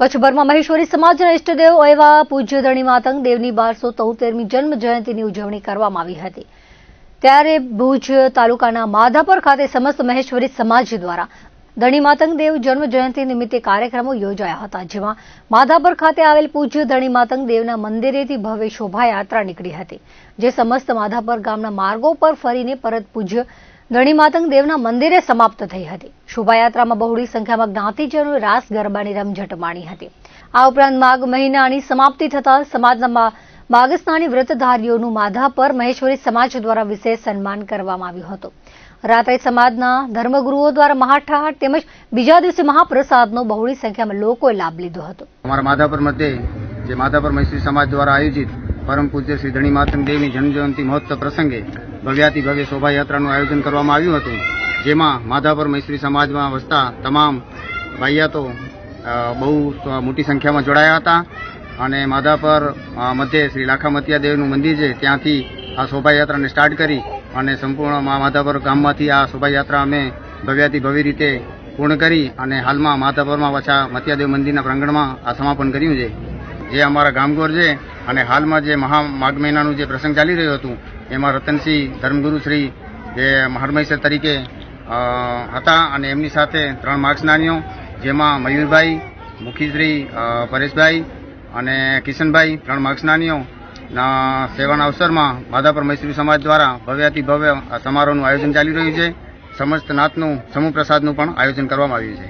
કચ્છભરમાં મહેશ્વરી સમાજના ઇષ્ટદેવ એવા પૂજ્ય ધણી માતંગ દેવની 1273મી જન્મ જયંતિની ઉજવણી કરવામાં આવી હતી। ત્યારે ભુજ તાલુકાના માધાપર ખાતે સમસ્ત મહેશ્વરી સમાજ દ્વારા ધણી માતંગ દેવ જન્મ જયંતિ નિમિત્તે કાર્યક્રમો યોજાયા હતા, જેમાં માધાપર ખાતે આવેલ પૂજ્ય ધણી માતંગ દેવના મંદિરેથી ભવ્ય શોભાયાત્રા નીકળી હતી, જે સમસ્ત માધાપર ગામના માર્ગો પર ફરીને પરત પૂજ્ય ધણી માતંગ દેવના મંદિરે સમાપ્ત થઈ હતી। શોભાયાત્રામાં બહોળી સંખ્યામાં જ્ઞાતિજનોએ રાસ ગરબાની રમઝટ માણી હતી। આ ઉપરાંત માઘ મહિનાની સમાપ્તિ થતા સમાજના માગસ્નાની વ્રતધારીઓનું માધાપર મહેશ્વરી સમાજ દ્વારા વિશેષ સન્માન કરવામાં આવ્યું હતું। રાત્રે સમાજના ધર્મગુરુઓ દ્વારા મહાઠાહાટ તેમજ બીજા દિવસે મહાપ્રસાદનો બહોળી સંખ્યામાં લોકોએ લાભ લીધો હતો। અમારા માધાપર મધ્યે જે માધાપર મહેશ્વરી સમાજ દ્વારા આયોજિત પરમ પૂજ્ય શ્રી ધણી માતંગ દેવની જન્મજયંતિ મહોત્સવ પ્રસંગે ભવ્યાતિ ભવ્ય શોભાયાત્રાનું આયોજન કરવામાં આવ્યું હતું, જેમાં માધાપર મહેશ્વરી સમાજમાં વસતા તમામ ભાઈયાતો બહુ મોટી સંખ્યામાં જોડાયા હતા અને માધાપર મધ્યે શ્રી લાખામતિયા દેવનું મંદિર છે, ત્યાંથી આ શોભાયાત્રાને સ્ટાર્ટ કરી અને સંપૂર્ણ માધાપર ગામમાંથી આ શોભાયાત્રા અમે ભવ્યાતિ ભવ્ય રીતે પૂર્ણ કરી અને હાલમાં માધાપરમાં પાછા મતિયાદેવ મંદિરના પ્રાંગણમાં આ સમાપન કર્યું છે, જે અમારા ગામગોર છે। અને હાલમાં જે માઘ મહિનાનું જે પ્રસંગ ચાલી રહ્યું હતું એમાં રતનસિંહ ધર્મગુરુ શ્રી જે હરમહેશ્વર તરીકે હતા અને એમની સાથે 3 માર્ગસ્નાનીઓ, જેમાં મયુરભાઈ, મુખીશ્રી પરેશભાઈ અને કિશનભાઈ 3 માર્ગસ્નાનીઓના સેવાના અવસરમાં માધાપર મહેશ્વરી સમાજ દ્વારા ભવ્યાતિ ભવ્ય સમારોહનું આયોજન ચાલી રહ્યું છે। સમસ્ત નાતનું સમૂહ પ્રસાદનું પણ આયોજન કરવામાં આવ્યું છે।